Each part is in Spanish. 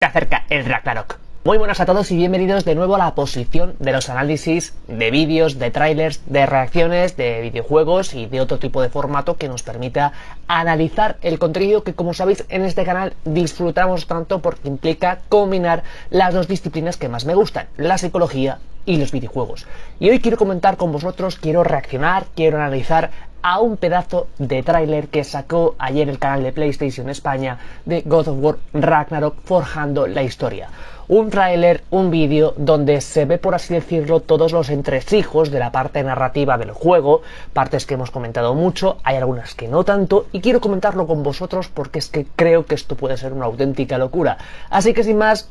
Se acerca el Ragnarok. Muy buenas a todos y bienvenidos de nuevo a la posición de los análisis de vídeos, de trailers, de reacciones, de videojuegos y de otro tipo de formato que nos permita analizar el contenido que, como sabéis, en este canal disfrutamos tanto porque implica combinar las dos disciplinas que más me gustan, la psicología y los videojuegos. Y hoy quiero comentar con vosotros, quiero reaccionar, quiero analizar a un pedazo de tráiler que sacó ayer el canal de PlayStation España de God of War Ragnarok, forjando la historia. Un tráiler, un vídeo donde se ve, por así decirlo, todos los entresijos de la parte narrativa del juego, partes que hemos comentado mucho, hay algunas que no tanto, y quiero comentarlo con vosotros porque es que creo que esto puede ser una auténtica locura. Así que sin más,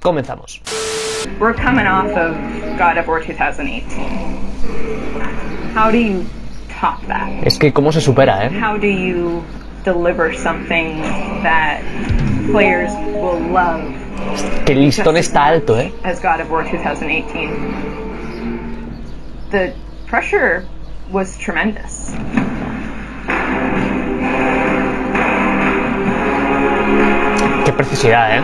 comenzamos. We're coming off of God of War 2018. How do you top that? Es que cómo se supera, ¿eh? How do you deliver something that players will love? Que el listón está alto, ¿eh? As God of War 2018. The pressure was tremendous. Qué precisidad, ¿eh?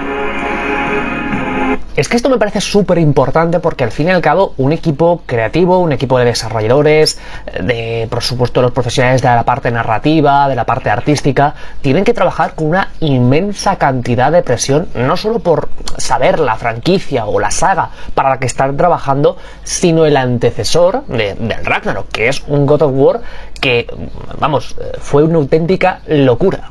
Es que esto me parece súper importante porque al fin y al cabo un equipo creativo, un equipo de desarrolladores, de por supuesto los profesionales de la parte narrativa, de la parte artística, tienen que trabajar con una inmensa cantidad de presión, no solo por saber la franquicia o la saga para la que están trabajando, sino el antecesor del Ragnarok, que es un God of War que, vamos, fue una auténtica locura.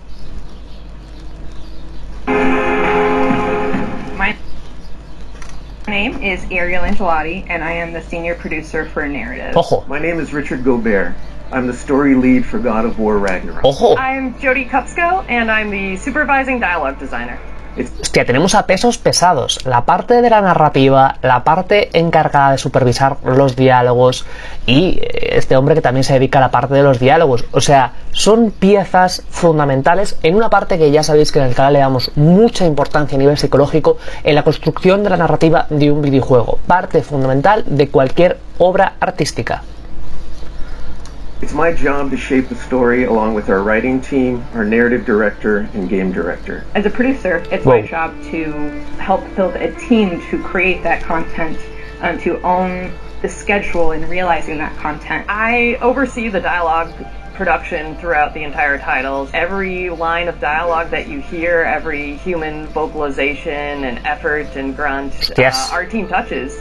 My name is Ariel Angelotti, and I am the senior producer for Narrative. Ojo. My name is Richard Gobert. I'm the story lead for God of War Ragnarok. Ojo. I'm Jody Kupsko, and I'm the supervising dialogue designer. Hostia, tenemos a pesos pesados, la parte de la narrativa, la parte encargada de supervisar los diálogos y este hombre que también se dedica a la parte de los diálogos. O sea, son piezas fundamentales en una parte que ya sabéis que en el canal le damos mucha importancia a nivel psicológico en la construcción de la narrativa de un videojuego, parte fundamental de cualquier obra artística. It's my job to shape the story along with our writing team, our narrative director, and game director. As a producer, it's my job to help build a team to create that content, to own the schedule in realizing that content. I oversee the dialogue production throughout the entire titles. Every line of dialogue that you hear, every human vocalization and effort and grunt, our team touches.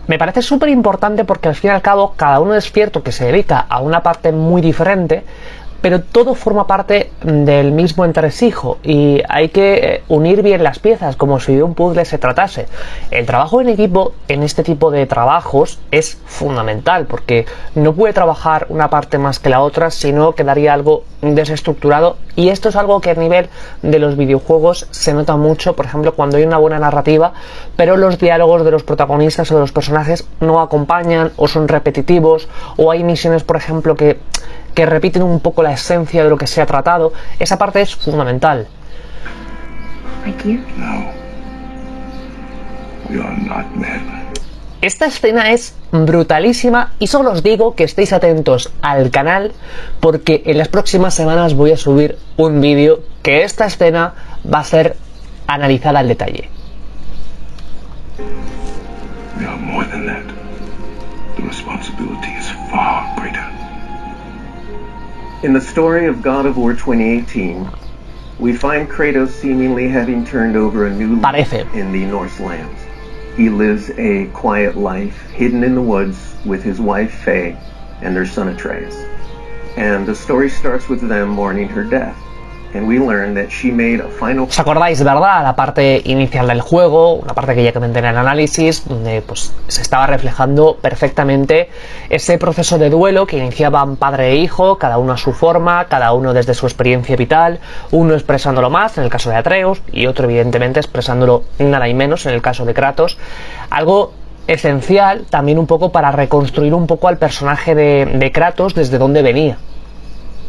Me parece súper importante porque al fin y al cabo cada uno es cierto que se dedica a una parte muy diferente, pero todo forma parte del mismo entresijo y hay que unir bien las piezas como si de un puzzle se tratase. El trabajo en equipo en este tipo de trabajos es fundamental porque no puede trabajar una parte más que la otra, sino quedaría algo desestructurado, y esto es algo que a nivel de los videojuegos se nota mucho, por ejemplo cuando hay una buena narrativa pero los diálogos de los protagonistas o de los personajes no acompañan o son repetitivos, o hay misiones por ejemplo que repiten un poco la esencia de lo que se ha tratado. Esa parte es fundamental. Esta escena es brutalísima y solo os digo que estéis atentos al canal porque en las próximas semanas voy a subir un vídeo que esta escena va a ser analizada al detalle. In the story of God of War 2018, we find Kratos seemingly having turned over a new leaf in the Norse lands. He lives a quiet life, hidden in the woods with his wife Faye and their son Atreus. And the story starts with them mourning her death. And we learn that she made a final... ¿Os acordáis, verdad? La parte inicial del juego, una parte que ya comenté en el análisis, donde pues se estaba reflejando perfectamente ese proceso de duelo que iniciaban padre e hijo, cada uno a su forma, cada uno desde su experiencia vital, uno expresándolo más en el caso de Atreus y otro evidentemente expresándolo nada y menos en el caso de Kratos. Algo esencial también un poco para reconstruir un poco al personaje de Kratos desde donde venía.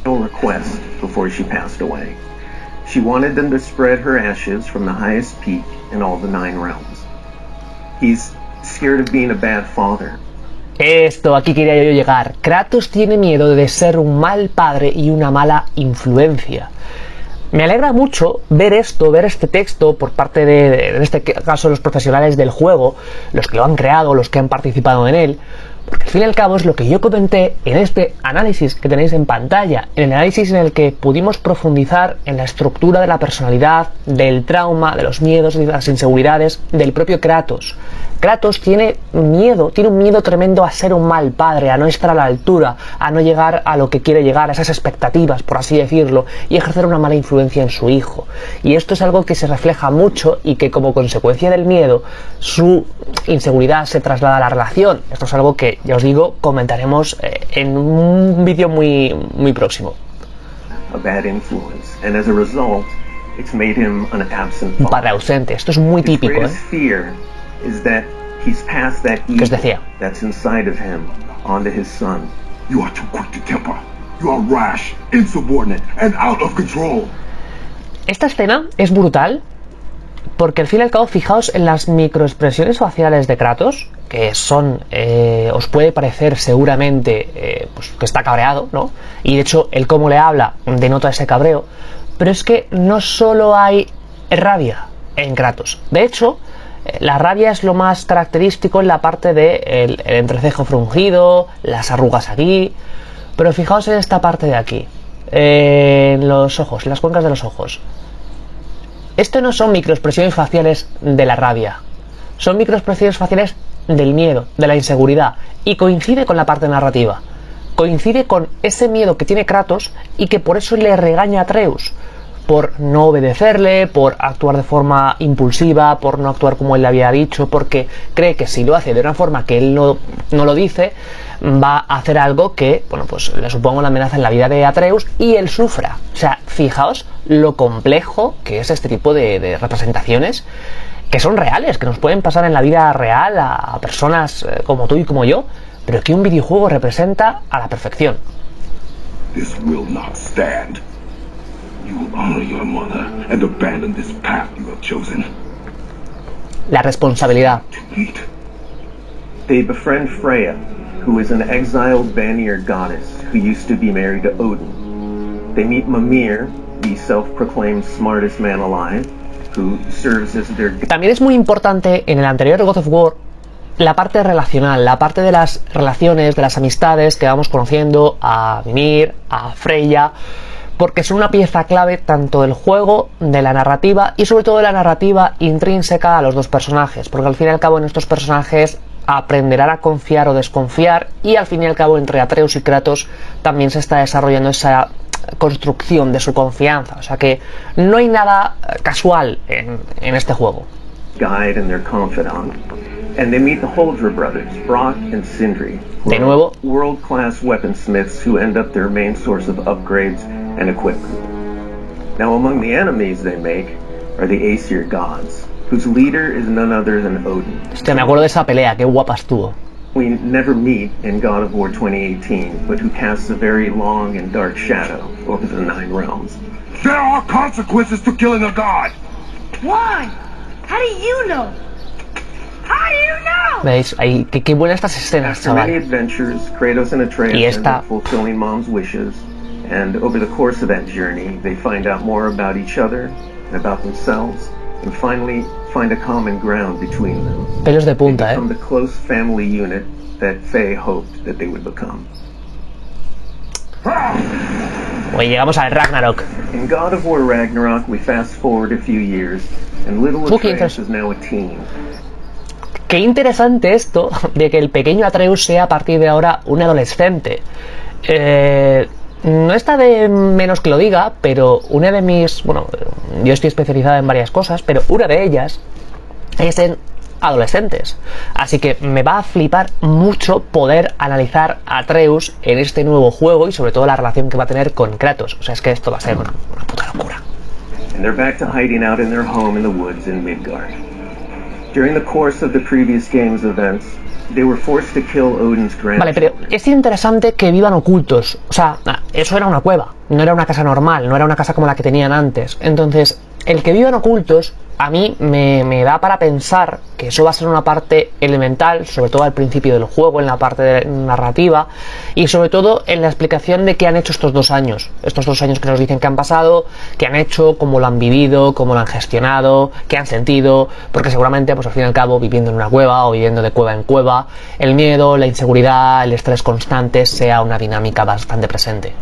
Request before she passed away. She wanted them to spread her ashes from the highest peak in all the 9 realms. He's scared of being a bad father. Esto, aquí quería yo llegar. Kratos tiene miedo de ser un mal padre y una mala influencia. Me alegra mucho ver esto, ver este texto por parte de, en este caso, los profesionales del juego, los que lo han creado, los que han participado en él, porque al fin y al cabo es lo que yo comenté en este análisis que tenéis en pantalla, en el análisis en el que pudimos profundizar en la estructura de la personalidad, del trauma, de los miedos y de las inseguridades del propio Kratos. Kratos tiene un miedo tremendo a ser un mal padre, a no estar a la altura, a no llegar a lo que quiere llegar, a esas expectativas, por así decirlo, y ejercer una mala influencia en su hijo. Y esto es algo que se refleja mucho y que como consecuencia del miedo, su inseguridad se traslada a la relación. Esto es algo que, ya os digo, comentaremos en un vídeo muy próximo. Un padre ausente, esto es muy típico, is that he's passed that ¿Qué os decía? That's inside of him onto his son. You are too quick to temper. You are rash, insubordinate, and out of control. Esta escena es brutal porque al fin y al cabo fijaos en las microexpresiones faciales de Kratos, que son, os puede parecer seguramente pues que está cabreado, ¿no? Y de hecho el cómo le habla denota ese cabreo, pero es que no solo hay rabia en Kratos. De hecho, la rabia es lo más característico en la parte del entrecejo fruncido, las arrugas aquí, pero fijaos en esta parte de aquí, en los ojos, en las cuencas de los ojos. Esto no son microexpresiones faciales de la rabia, son microexpresiones faciales del miedo, de la inseguridad, y coincide con la parte narrativa, coincide con ese miedo que tiene Kratos y que por eso le regaña a Atreus, por no obedecerle, por actuar de forma impulsiva, por no actuar como él le había dicho, porque cree que si lo hace de una forma que él no lo dice, va a hacer algo que, bueno, pues le suponga una amenaza en la vida de Atreus y él sufra. O sea, fijaos lo complejo que es este tipo de representaciones, que son reales, que nos pueden pasar en la vida real a personas como tú y como yo, pero que un videojuego representa a la perfección. This will not stand. You will honor your mother and abandon this path you have chosen. La responsabilidad. They befriend Freya, who is an exiled Vanir goddess who used to be married to Odin. They meet Mimir, the self-proclaimed smartest man alive, who serves as their... También es muy importante en el anterior God of War la parte relacional, la parte de las relaciones, de las amistades que vamos conociendo a Mimir, a Freya, porque son una pieza clave tanto del juego, de la narrativa y sobre todo de la narrativa intrínseca a los dos personajes, porque al fin y al cabo en estos personajes aprenderán a confiar o desconfiar y al fin y al cabo entre Atreus y Kratos también se está desarrollando esa construcción de su confianza, o sea que no hay nada casual en este juego. Guide and their confidant. And they meet the Holdra brothers, Brock and Sindri. De nuevo, World-class weaponsmiths who end up their main source of upgrades and equipment. Now among the enemies they make are the Aesir gods, whose leader is none other than Odin. Hostia, me acuerdo de esa pelea, qué guapa estuvo. We never meet in God of War 2018, but who casts a very long and dark shadow over the Nine Realms. There are consequences to killing a god! Why? How do you know? How do you know? ¿Veis? Ahí, qué buenas estas escenas, After many chaval. adventures, Kratos and Atreus Y end esta... up fulfilling Mom's wishes, and over the course of that journey, they find out more about each other and about themselves, and finally find a common ground between them. Pelos de They punta, become the close family unit that Faye hoped that they would become. Hoy llegamos al Ragnarok. In God of War Ragnarok, we fast forward a few years, and little Atreus is now a teen. Qué interesante esto de que el pequeño Atreus sea a partir de ahora un adolescente. No está de menos que lo diga, pero una de mis... Bueno, yo estoy especializada en varias cosas, pero una de ellas es en adolescentes. Así que me va a flipar mucho poder analizar a Atreus en este nuevo juego y sobre todo la relación que va a tener con Kratos. O sea, es que esto va a ser una puta locura. And they're back to hiding out in their home in the woods in Midgard. During the course of the previous game's events, they were forced to kill Odin's grandchildren. Vale, pero es interesante que vivan ocultos. O sea, eso era una cueva, no era una casa normal, no era una casa como la que tenían antes. Entonces, el que vivan ocultos a mí me da para pensar que eso va a ser una parte elemental, sobre todo al principio del juego, en la parte de narrativa y sobre todo en la explicación de qué han hecho estos 2 años. Estos 2 años que nos dicen que han pasado, qué han hecho, cómo lo han vivido, cómo lo han gestionado, qué han sentido, porque seguramente, pues al fin y al cabo, viviendo en una cueva o viviendo de cueva en cueva, el miedo, la inseguridad, el estrés constante sea una dinámica bastante presente.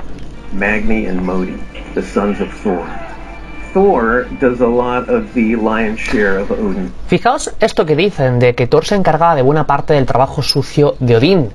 Magni and Modi, the sons of Thor. Thor does a lot of the lion's share of Odin. Fijaos esto que dicen de que Thor se encargaba de buena parte del trabajo sucio de Odín.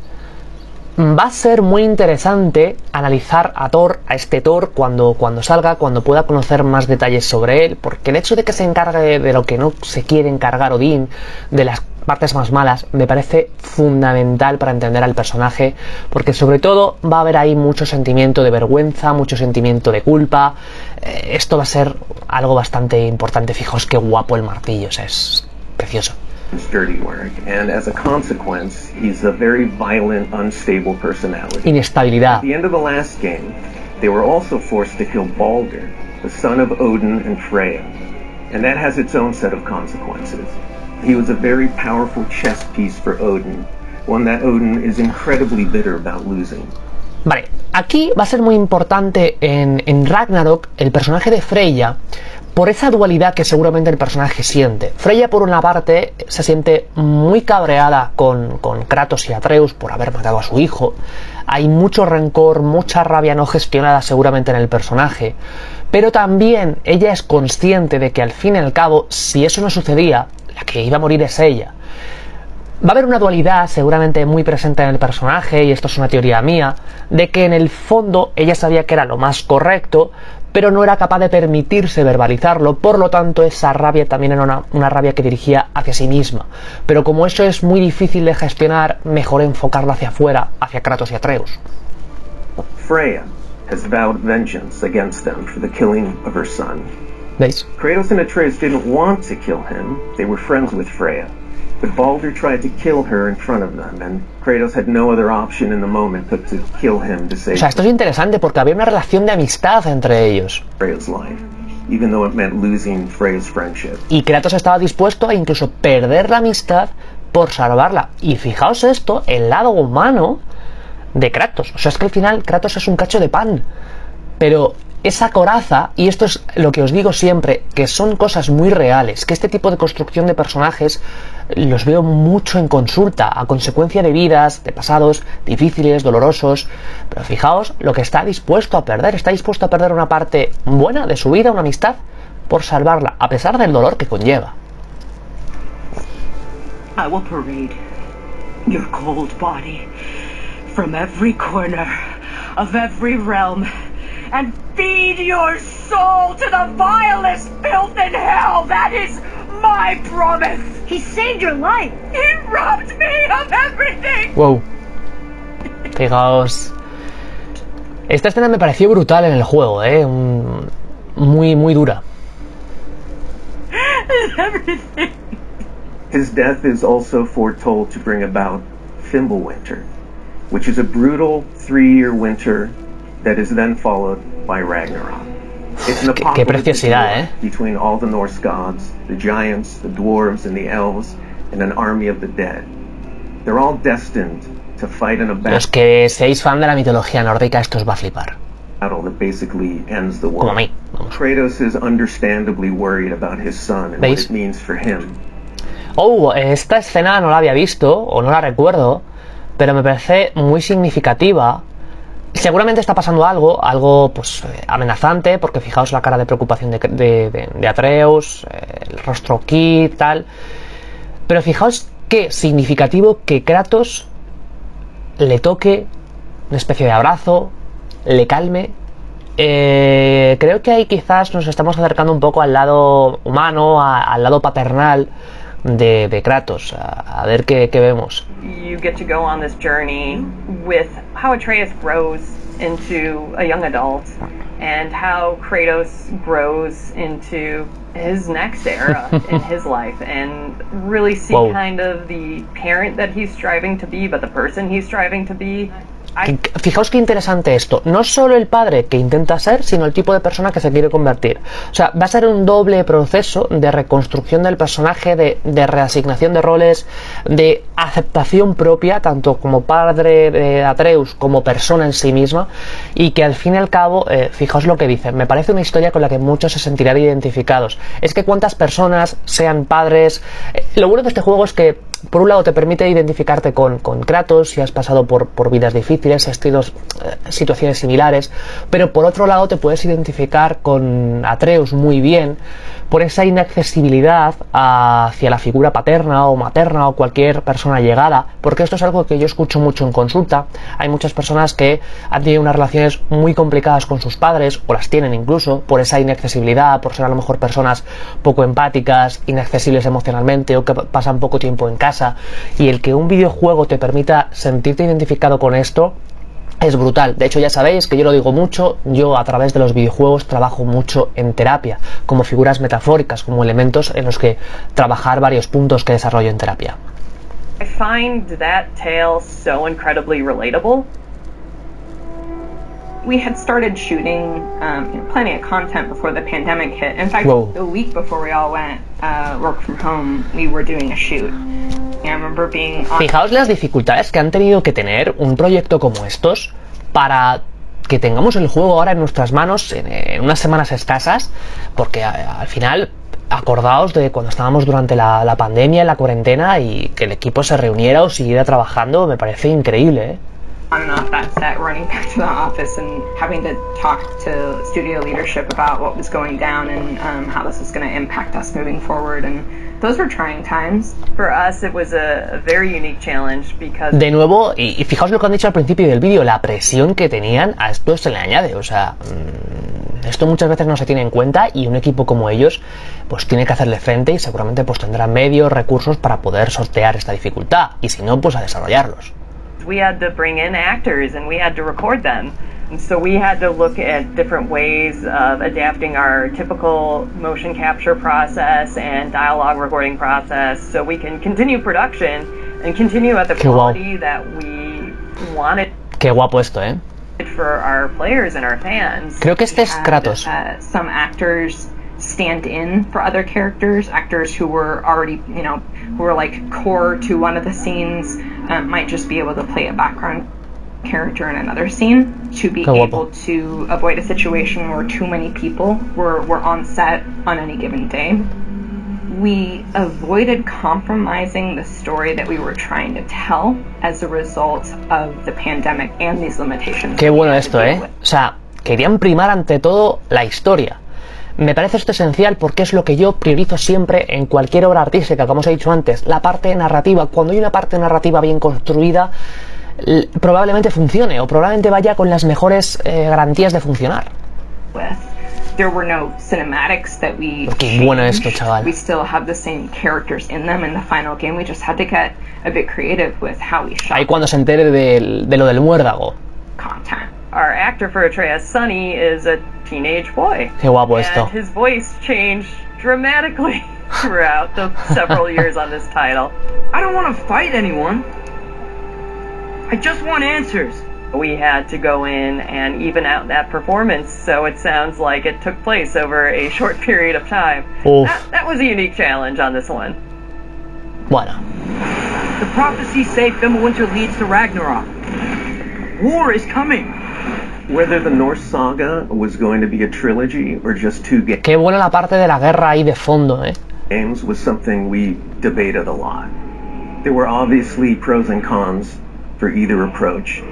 Va a ser muy interesante analizar a Thor, a este Thor, cuando salga, cuando pueda conocer más detalles sobre él, porque el hecho de que se encargue de lo que no se quiere encargar Odín, de las partes más malas, me parece fundamental para entender al personaje, porque sobre todo va a haber ahí mucho sentimiento de vergüenza, mucho sentimiento de culpa. Esto va a ser algo bastante importante. Fijaos qué guapo el martillo, o sea, es precioso. Dirty work, and as a consequence, he's a very violent, unstable personality. Inestabilidad. At the end of the last game, they were also forced to kill Baldur, the son of Odin and Freya, and that has its own set of consequences. He was a very powerful chess piece for Odin, one that Odin is incredibly bitter about losing. Vale, aquí va a ser muy importante en Ragnarok el personaje de Freya, por esa dualidad que seguramente el personaje siente. Freya, por una parte, se siente muy cabreada con Kratos y Atreus por haber matado a su hijo. Hay mucho rencor, mucha rabia no gestionada seguramente en el personaje. Pero también ella es consciente de que al fin y al cabo, si eso no sucedía, la que iba a morir es ella. Va a haber una dualidad seguramente muy presente en el personaje, y esto es una teoría mía, de que en el fondo ella sabía que era lo más correcto, pero no era capaz de permitirse verbalizarlo, por lo tanto esa rabia también era una rabia que dirigía hacia sí misma. Pero como eso es muy difícil de gestionar, mejor enfocarlo hacia afuera, hacia Kratos y Atreus. Freya has vowed vengeance against them for the killing of her son. ¿Veis? Kratos and Atreus didn't want to kill him, they were friends with Freya. But Baldur tried to kill her in front of them, and Kratos had no other option in the moment but to kill him to save O sea, esto es interesante porque había una relación de amistad entre ellos. Freya's life, even though it meant losing Freya's friendship. Y Kratos estaba dispuesto a incluso perder la amistad por salvarla. Y fijaos esto, el lado humano de Kratos. O sea, es que al final Kratos es un cacho de pan. Pero esa coraza, y esto es lo que os digo siempre, que son cosas muy reales, que este tipo de construcción de personajes los veo mucho en consulta, a consecuencia de vidas, de pasados difíciles, dolorosos, pero fijaos lo que está dispuesto a perder una parte buena de su vida, una amistad, por salvarla, a pesar del dolor que conlleva. I will parade your cold body from every corner of every realm and feed your soul to the vilest filth in hell. That is my promise. He saved your life. He robbed me of everything. Wow. Fijaos. Esta escena me pareció brutal en el juego, muy dura. Everything. His death is also foretold to bring about Fimbulwinter, which is a brutal 3-year winter that is then followed by Ragnarok. It's an apocalyptic war between all the Norse gods, the giants, the dwarves, and the elves, and an army of the dead. They're all destined to fight in a battle. Los que seáis fan de la mitología nórdica, esto os va a flipar. That basically ends the war. Como a mí, vamos. Kratos is understandably worried about his son and what it means for him. Oh, esta escena no la había visto, o no la recuerdo, pero me parece muy significativa. Seguramente está pasando algo pues amenazante, porque fijaos la cara de preocupación de Atreus, el rostro aquí, tal. Pero fijaos qué significativo que Kratos le toque una especie de abrazo, le calme. Creo que ahí quizás nos estamos acercando un poco al lado humano, al lado paternal de Kratos, a ver qué vemos. You get to go on this journey with how Atreus grows into a young adult and how Kratos grows into his next era in his life, and really see kind of the parent that he's striving to be, but the person he's striving to be. Fijaos qué interesante esto. No solo el padre que intenta ser, sino el tipo de persona que se quiere convertir. O sea, va a ser un doble proceso de reconstrucción del personaje, de reasignación de roles, de aceptación propia, tanto como padre de Atreus como persona en sí misma, y que al fin y al cabo, fijaos lo que dice, me parece una historia con la que muchos se sentirán identificados. Es que cuántas personas sean padres... Lo bueno de este juego es que por un lado te permite identificarte con Kratos si has pasado por vidas difíciles, situaciones similares, pero por otro lado te puedes identificar con Atreus muy bien por esa inaccesibilidad hacia la figura paterna o materna o cualquier persona llegada, porque esto es algo que yo escucho mucho en consulta. Hay muchas personas que han tenido unas relaciones muy complicadas con sus padres, o las tienen incluso, por esa inaccesibilidad, por ser a lo mejor personas poco empáticas, inaccesibles emocionalmente o que pasan poco tiempo en casa, y el que un videojuego te permita sentirte identificado con esto es brutal. De hecho, ya sabéis que yo lo digo mucho, yo a través de los videojuegos trabajo mucho en terapia, como figuras metafóricas, como elementos en los que trabajar varios puntos que desarrollo en terapia. I find that tale so incredibly relatable. We had started shooting plenty of content before the pandemic hit. In fact, the week before we all went work from home, we were doing a shoot. Fijaos las dificultades que han tenido que tener un proyecto como estos para que tengamos el juego ahora en nuestras manos en unas semanas escasas, porque al final acordaos de cuando estábamos durante la pandemia, en la cuarentena, y que el equipo se reuniera o siguiera trabajando, me parece increíble, ¿eh? On and off that set, running back to the office and having to talk to studio leadership about what was going down and how this was going to impact us moving forward, and those were trying times. For us, it was a very unique challenge because... De nuevo, y fijaos lo que han dicho al principio del vídeo, la presión que tenían, a esto se le añade, o sea... Esto muchas veces no se tiene en cuenta y un equipo como ellos pues tiene que hacerle frente y seguramente pues tendrá medios, recursos para poder sortear esta dificultad, y si no, pues a desarrollarlos. We had to bring in actors and we had to record them. And so we had to look at different ways of adapting our typical motion capture process and dialogue recording process so we can continue production and continue at the quality that we wanted. Qué guapo esto, ¿eh? For our players and our fans. Creo que este es Kratos. Some actors stand in for other characters, actors who were already, who were like core to one of the scenes, might just be able to play a background character in another scene to be able to avoid a situation where too many people were on set on any given day. We avoided compromising the story that we were trying to tell as a result of the pandemic and these limitations. Qué bueno esto, ¿eh? O sea, querían primar ante todo la historia. Me parece esto esencial porque es lo que yo priorizo siempre en cualquier obra artística, como os he dicho antes, la parte narrativa. Cuando hay una parte narrativa bien construida, probablemente funcione o probablemente vaya con las mejores garantías de funcionar. There were no cinematics that we Qué bueno esto, chaval. We still have the same characters in them in the final game. We just had to get a bit creative with how we shot. Ahí cuando se entere de lo del muérdago. Content. Our actor for Atreus, Sonny, is a teenage boy. Qué guapo esto. And his voice changed dramatically throughout the several years on this title. I don't want to fight anyone. I just want answers. We had to go in and even out that performance so it sounds like it took place over a short period of time. That was a unique challenge on this one. Bueno. The prophecies say Fimbulwinter leads to Ragnarok. War is coming. Whether the Norse saga was going to be a trilogy or just two games. Qué buena la parte de la guerra ahí de fondo, ¿eh? Games was something we debated a lot. There were obviously pros and cons for either approach.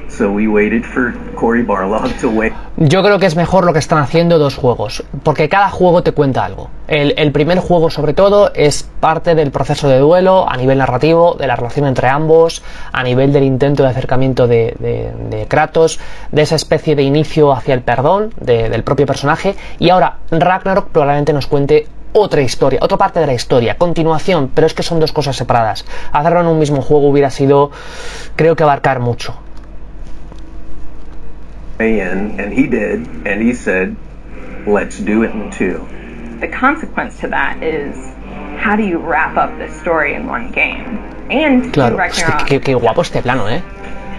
So we waited for Cory Barlog to wait. Yo creo que es mejor lo que están haciendo dos juegos, porque cada juego te cuenta algo. El primer juego, sobre todo, es parte del proceso de duelo a nivel narrativo, de la relación entre ambos, a nivel del intento de acercamiento de Kratos, de esa especie de inicio hacia el perdón del propio personaje. Y ahora Ragnarok probablemente nos cuente otra historia, otra parte de la historia, continuación, pero es que son dos cosas separadas. Hacerlo en un mismo juego hubiera sido, creo que abarcar mucho. And he did, and he said, let's do it in two. The consequence to that is, how do you wrap up the story in one game? And claro, qué guapo este plano, ¿eh?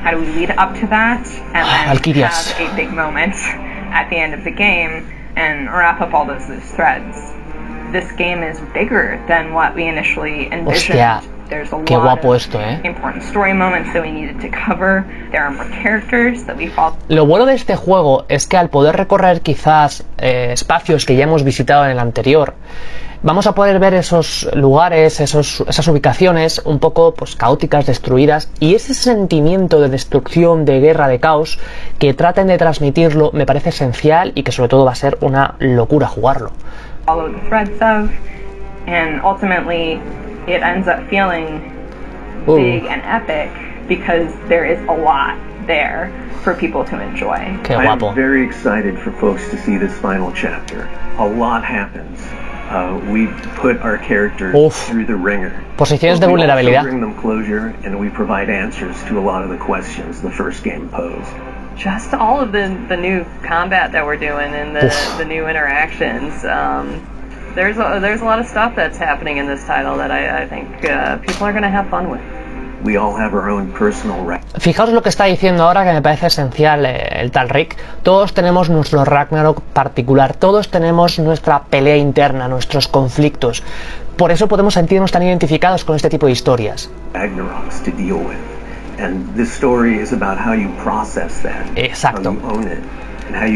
How do we lead up to that and then Valkyrias. have a big moment at the end of the game and wrap up all those loose threads? This game is bigger than what we initially envisioned. Hostia, There's a qué lot guapo of esto, important story moments that we needed to cover. There are more characters that we follow. Lo bueno de este juego es que al poder recorrer quizás espacios que ya hemos visitado en el anterior, vamos a poder ver esos lugares, esas ubicaciones un poco pues caóticas, destruidas, y ese sentimiento de destrucción, de guerra, de caos que traten de transmitirlo me parece esencial y que sobre todo va a ser una locura jugarlo. Follow the threads of, and ultimately it ends up feeling big and epic because there is a lot there for people to enjoy. Qué guapo. I'm very excited for folks to see this final chapter. A lot happens. We put our characters through the ringer. Posiciones de vulnerabilidad. We bring them closure, and we provide answers to a lot of the questions the first game posed. Just all of the new combat that we're doing and the new interactions. There's a lot of stuff that's happening in this title that I think people are going to have fun with. We all have our own personal Fijaos lo que está diciendo ahora, que me parece esencial el tal Rick. Todos tenemos nuestro Ragnarok particular, todos tenemos nuestra pelea interna, nuestros conflictos. Por eso podemos sentirnos tan identificados con este tipo de historias. Ragnaroks to deal with. And this story is about how you process that. Exacto. How you own it.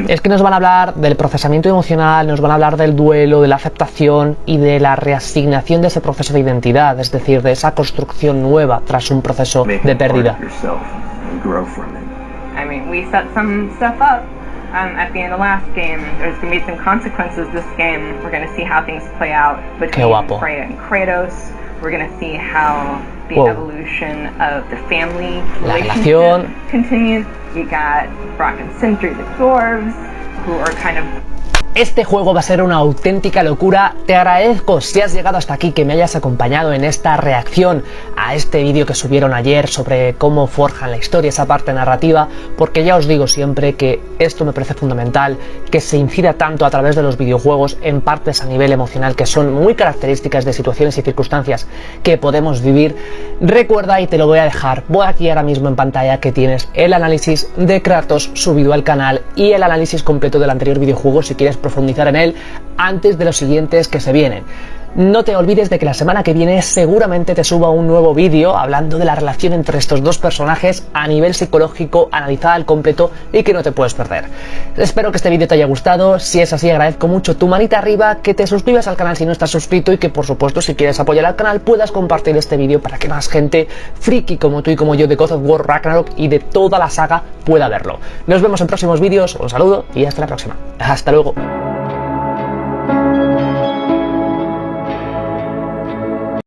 Es que nos van a hablar del procesamiento emocional, nos van a hablar del duelo, de la aceptación y de la reasignación de ese proceso de identidad, es decir, de esa construcción nueva tras un proceso de pérdida. I mean, we set some stuff up at the end of last game. There's going to be some consequences this game. We're going to see how things play out between Freya and Kratos. We're going to see how the evolution of the family relationship continues. You got Brock and Sindri, the dwarves, who are kind of... Este juego va a ser una auténtica locura. Te agradezco si has llegado hasta aquí, que me hayas acompañado en esta reacción a este vídeo que subieron ayer sobre cómo forjan la historia, esa parte narrativa, porque ya os digo siempre que esto me parece fundamental, que se incida tanto a través de los videojuegos en partes a nivel emocional que son muy características de situaciones y circunstancias que podemos vivir. Recuerda, y te lo voy a dejar, voy aquí ahora mismo en pantalla, que tienes el análisis de Kratos subido al canal y el análisis completo del anterior videojuego si quieres profundizar en él antes de los siguientes que se vienen. No te olvides de que la semana que viene seguramente te suba un nuevo vídeo hablando de la relación entre estos dos personajes a nivel psicológico, analizada al completo y que no te puedes perder. Espero que este vídeo te haya gustado. Si es así, agradezco mucho tu manita arriba, que te suscribas al canal si no estás suscrito y que, por supuesto, si quieres apoyar al canal, puedas compartir este vídeo para que más gente friki como tú y como yo de God of War Ragnarok y de toda la saga pueda verlo. Nos vemos en próximos vídeos, un saludo y hasta la próxima. Hasta luego.